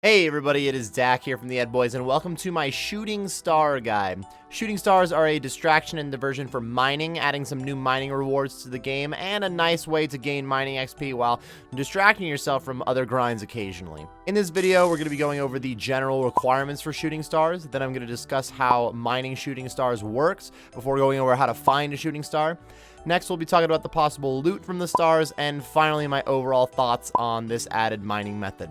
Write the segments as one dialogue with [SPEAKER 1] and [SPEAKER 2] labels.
[SPEAKER 1] Hey everybody, it is Dak here from the Ed Boys, and welcome to my shooting star guide. Shooting stars are a distraction and diversion for mining, adding some new mining rewards to the game, and a nice way to gain mining XP while distracting yourself from other grinds occasionally. In this video, we're going to be going over the general requirements for shooting stars, then I'm going to discuss how mining shooting stars works before going over how to find a shooting star. Next, we'll be talking about the possible loot from the stars, and finally my overall thoughts on this added mining method.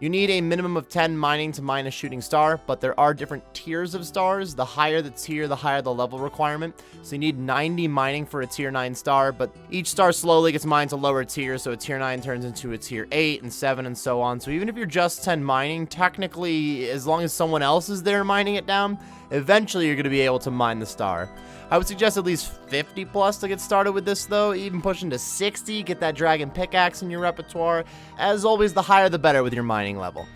[SPEAKER 1] You need a minimum of 10 mining to mine a shooting star, but there are different tiers of stars. The higher the tier, the higher the level requirement. So you need 90 mining for a tier 9 star, but each star slowly gets mined to lower tiers, so a tier 9 turns into a tier 8 and 7 and so on. So even if you're just 10 mining, technically, as long as someone else is there mining it down, eventually you're going to be able to mine the star. I would suggest at least 50 plus to get started with this though, even pushing to 60, get that dragon pickaxe in your repertoire. As always, the higher the better with your mining level.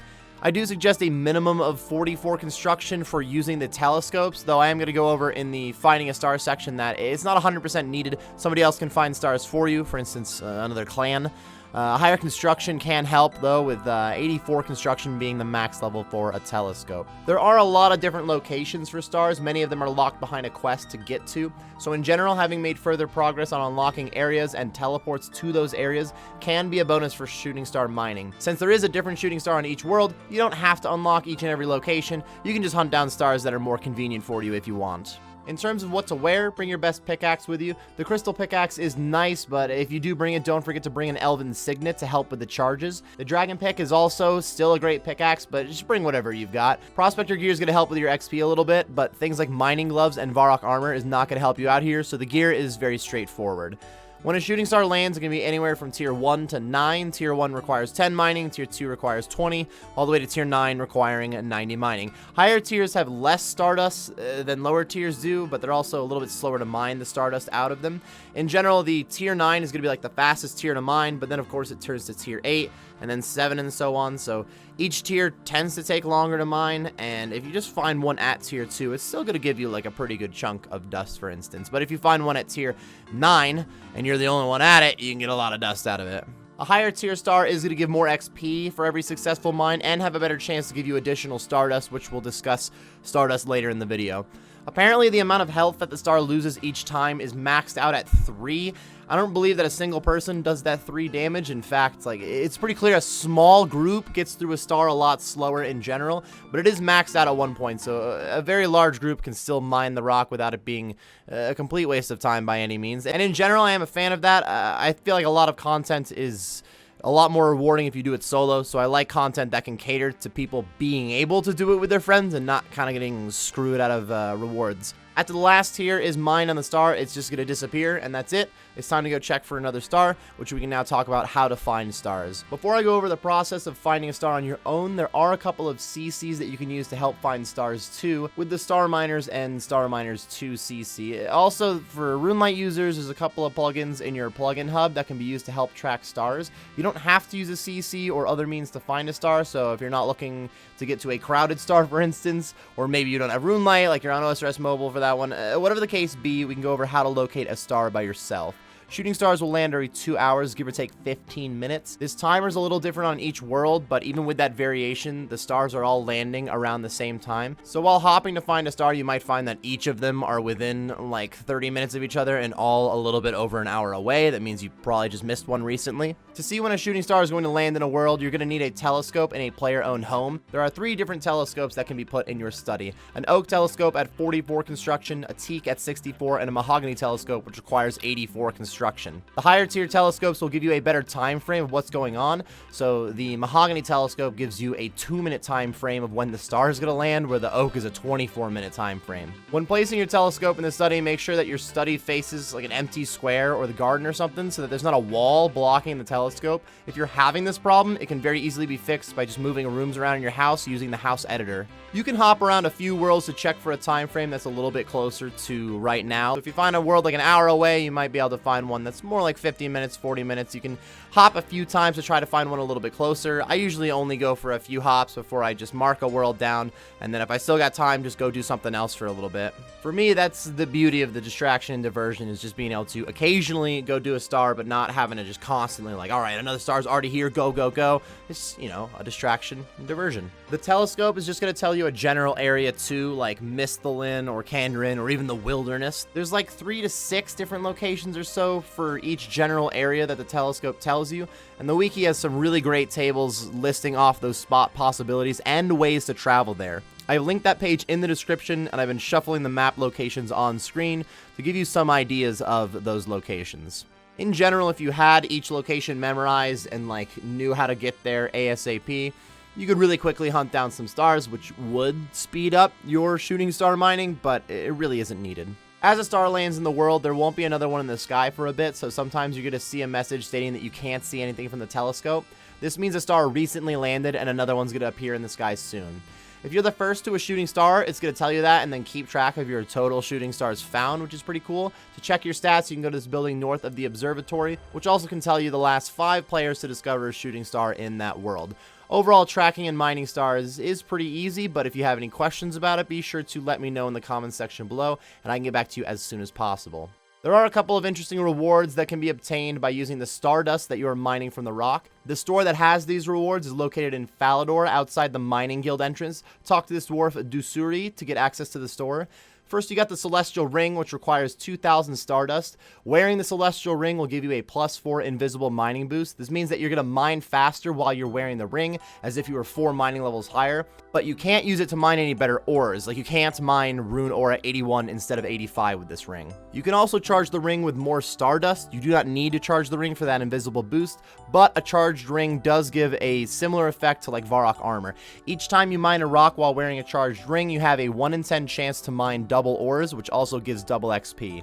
[SPEAKER 1] I do suggest a minimum of 44 construction for using the telescopes, though I am going to go over in the finding a star section that it's not 100% needed. Somebody else can find stars for you, for instance, another clan. Higher construction can help, though, with 84 construction being the max level for a telescope. There are a lot of different locations for stars. Many of them are locked behind a quest to get to. So in general, having made further progress on unlocking areas and teleports to those areas can be a bonus for shooting star mining. Since there is a different shooting star on each world, you don't have to unlock each and every location. You can just hunt down stars that are more convenient for you if you want. In terms of what to wear, bring your best pickaxe with you. The crystal pickaxe is nice, but if you do bring it, don't forget to bring an elven signet to help with the charges. The dragon pick is also still a great pickaxe, but just bring whatever you've got. Prospector gear is going to help with your XP a little bit, but things like mining gloves and Varrock armor is not going to help you out here, so the gear is very straightforward. When a shooting star lands, it's going to be anywhere from tier 1 to 9. Tier 1 requires 10 mining, tier 2 requires 20, all the way to tier 9 requiring 90 mining. Higher tiers have less stardust than lower tiers do, but they're also a little bit slower to mine the stardust out of them. In general, the tier 9 is going to be like the fastest tier to mine, but then of course it turns to tier 8, and then 7 and so on, so each tier tends to take longer to mine, and if you just find one at tier 2, it's still going to give you like a pretty good chunk of dust, for instance. But if you find one at tier 9, and you're the only one at it, you can get a lot of dust out of it. A higher tier star is going to give more XP for every successful mine, and have a better chance to give you additional stardust, which we'll discuss stardust later in the video. Apparently, the amount of health that the star loses each time is maxed out at 3. I don't believe that a single person does that 3 damage. In fact, it's pretty clear a small group gets through a star a lot slower in general, but it is maxed out at one point, so a very large group can still mine the rock without it being a complete waste of time by any means. And in general, I am a fan of that. I feel like a lot of content is a lot more rewarding if you do it solo, so I like content that can cater to people being able to do it with their friends and not kind of getting screwed out of rewards. After the last tier is mined on the star, it's just going to disappear, and that's it. It's time to go check for another star, which we can now talk about how to find stars. Before I go over the process of finding a star on your own, there are a couple of CCs that you can use to help find stars too, with the Star Miners and Star Miners 2 CC. Also, for RuneLite users, there's a couple of plugins in your plugin hub that can be used to help track stars. You don't have to use a CC or other means to find a star, so if you're not looking to get to a crowded star, for instance, or maybe you don't have RuneLite, like you're on OSRS mobile for that one, whatever the case be, we can go over how to locate a star by yourself. Shooting stars will land every 2 hours, give or take 15 minutes. This timer is a little different on each world, but even with that variation, the stars are all landing around the same time. So while hopping to find a star, you might find that each of them are within like 30 minutes of each other and all a little bit over an hour away. That means you probably just missed one recently. To see when a shooting star is going to land in a world, you're going to need a telescope in a player-owned home. There are 3 different telescopes that can be put in your study. An oak telescope at 44 construction, a teak at 64, and a mahogany telescope, which requires 84 construction. The higher tier telescopes will give you a better time frame of what's going on. So the mahogany telescope gives you a 2-minute time frame of when the star is going to land, where the oak is a 24-minute time frame. When placing your telescope in the study, make sure that your study faces like an empty square or the garden or something, so that there's not a wall blocking the telescope. If you're having this problem, it can very easily be fixed by just moving rooms around in your house using the house editor. You can hop around a few worlds to check for a time frame that's a little bit closer to right now. If you find a world like an hour away, you might be able to find find one that's more like 50 minutes, 40 minutes. You can hop a few times to try to find one a little bit closer. I usually only go for a few hops before I just mark a world down, and then if I still got time, just go do something else for a little bit. For me, that's the beauty of the distraction and diversion, is just being able to occasionally go do a star, but not having to just constantly like, all right, another star's already here, go, go, go. It's, you know, a distraction and diversion. The telescope is just going to tell you a general area too, like Mistalin or Kandarin or even the wilderness. There's like 3 to 6 different locations or so for each general area that the telescope tells you, and the wiki has some really great tables listing off those spot possibilities and ways to travel there. I've linked that page in the description, and I've been shuffling the map locations on screen to give you some ideas of those locations. In general, if you had each location memorized and like knew how to get there ASAP, you could really quickly hunt down some stars, which would speed up your shooting star mining, but it really isn't needed. As a star lands in the world, there won't be another one in the sky for a bit, so sometimes you're going to see a message stating that you can't see anything from the telescope. This means a star recently landed and another one's going to appear in the sky soon. If you're the first to a shooting star, it's going to tell you that and then keep track of your total shooting stars found, which is pretty cool. To check your stats, you can go to this building north of the observatory, which also can tell you the last 5 players to discover a shooting star in that world. Overall, tracking and mining stars is pretty easy, but if you have any questions about it, be sure to let me know in the comments section below, and I can get back to you as soon as possible. There are a couple of interesting rewards that can be obtained by using the stardust that you are mining from the rock. The store that has these rewards is located in Falador, outside the mining guild entrance. Talk to this dwarf Dusuri to get access to the store. First, you got the Celestial Ring, which requires 2,000 Stardust. Wearing the Celestial Ring will give you a +4 invisible mining boost. This means that you're going to mine faster while you're wearing the ring, as if you were 4 mining levels higher. But you can't use it to mine any better ores. Like, you can't mine Rune Ore at 81 instead of 85 with this ring. You can also charge the ring with more Stardust. You do not need to charge the ring for that invisible boost, but a charged ring does give a similar effect to like Varrock armor. Each time you mine a rock while wearing a charged ring, you have a 1 in 10 chance to mine double ores, which also gives double XP.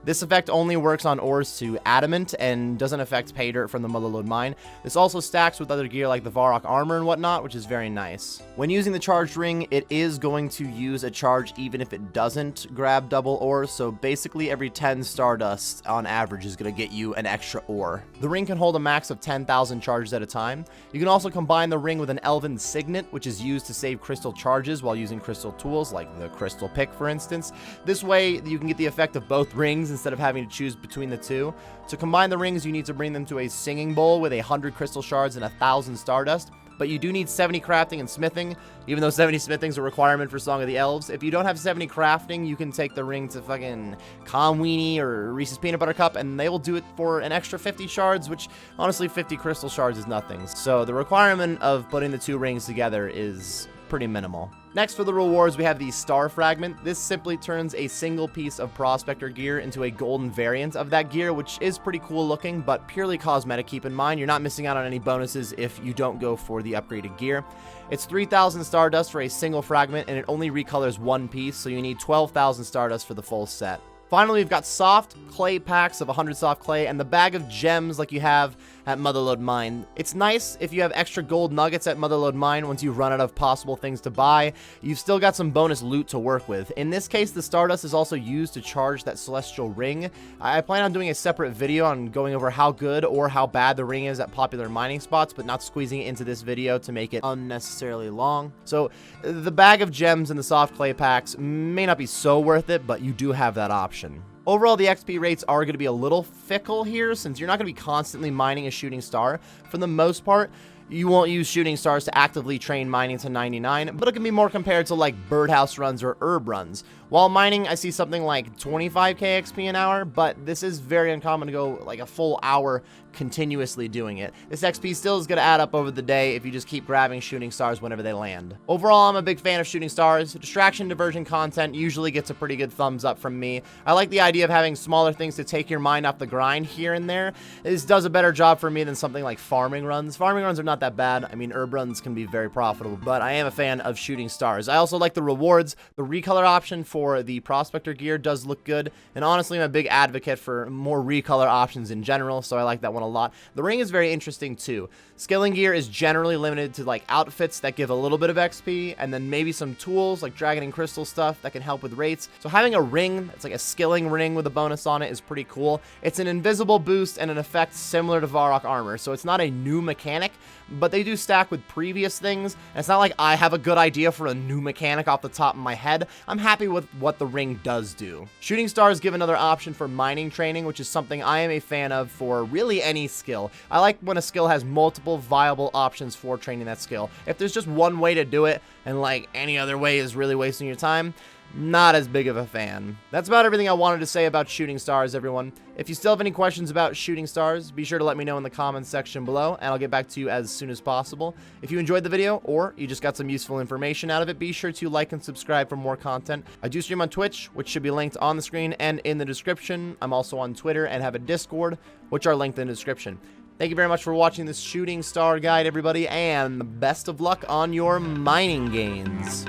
[SPEAKER 1] This effect only works on ores to adamant and doesn't affect pay dirt from the Motherlode mine. This also stacks with other gear like the Varrock armor and whatnot, which is very nice. When using the charged ring, it is going to use a charge even if it doesn't grab double ore, so basically every 10 Stardust on average is going to get you an extra ore. The ring can hold a max of 10,000 charges at a time. You can also combine the ring with an Elven Signet, which is used to save crystal charges while using crystal tools, like the crystal pick for instance. This way you can get the effect of both rings instead of having to choose between the two. To combine the rings, you need to bring them to a singing bowl with 100 crystal shards and 1,000 stardust, but you do need 70 crafting and smithing, even though 70 smithing is a requirement for Song of the Elves. If you don't have 70 crafting, you can take the ring to fucking Comweenie or Reese's Peanut Butter Cup, and they will do it for an extra 50 shards, which honestly 50 crystal shards is nothing. So the requirement of putting the 2 rings together is pretty minimal. Next, for the rewards, we have the Star Fragment. This simply turns a single piece of Prospector gear into a golden variant of that gear, which is pretty cool looking, but purely cosmetic. Keep in mind, you're not missing out on any bonuses if you don't go for the upgraded gear. It's 3,000 Stardust for a single fragment, and it only recolors 1 piece, so you need 12,000 Stardust for the full set. Finally, we've got soft clay packs of 100 soft clay and the bag of gems like you have at Motherlode Mine. It's nice if you have extra gold nuggets at Motherlode Mine once you run out of possible things to buy. You've still got some bonus loot to work with. In this case, the Stardust is also used to charge that Celestial Ring. I plan on doing a separate video on going over how good or how bad the ring is at popular mining spots, but not squeezing it into this video to make it unnecessarily long. So the bag of gems and the soft clay packs may not be so worth it, but you do have that option. Overall, the XP rates are going to be a little fickle here, since you're not going to be constantly mining a shooting star. For the most part, you won't use shooting stars to actively train mining to 99, but it can be more compared to like birdhouse runs or herb runs. While mining, I see something like 25k XP an hour, but this is very uncommon to go like a full hour continuously doing it. This XP still is going to add up over the day if you just keep grabbing shooting stars whenever they land. Overall, I'm a big fan of shooting stars. Distraction diversion content usually gets a pretty good thumbs up from me. I like the idea of having smaller things to take your mind off the grind here and there. This does a better job for me than something like farming runs. Farming runs are not that bad. I mean, herb runs can be very profitable, but I am a fan of shooting stars. I also like the rewards. The recolor option for the Prospector gear does look good, and honestly, I'm a big advocate for more recolor options in general, so I like that one one a lot. The ring is very interesting too. Skilling gear is generally limited to like outfits that give a little bit of XP, and then maybe some tools like dragon and crystal stuff that can help with rates. So having a ring that's like a skilling ring with a bonus on it is pretty cool. It's an invisible boost and an effect similar to Varrock armor, so it's not a new mechanic, but they do stack with previous things. And it's not like I have a good idea for a new mechanic off the top of my head. I'm happy with what the ring does do. Shooting stars give another option for mining training, which is something I am a fan of for really any skill. I like when a skill has multiple viable options for training that skill. If there's just one way to do it and like any other way is really wasting your time, not as big of a fan. That's about everything I wanted to say about shooting stars, everyone. If you still have any questions about shooting stars, be sure to let me know in the comments section below, and I'll get back to you as soon as possible. If you enjoyed the video, or you just got some useful information out of it, be sure to like and subscribe for more content. I do stream on Twitch, which should be linked on the screen and in the description. I'm also on Twitter and have a Discord, which are linked in the description. Thank you very much for watching this shooting star guide, everybody, and best of luck on your mining gains.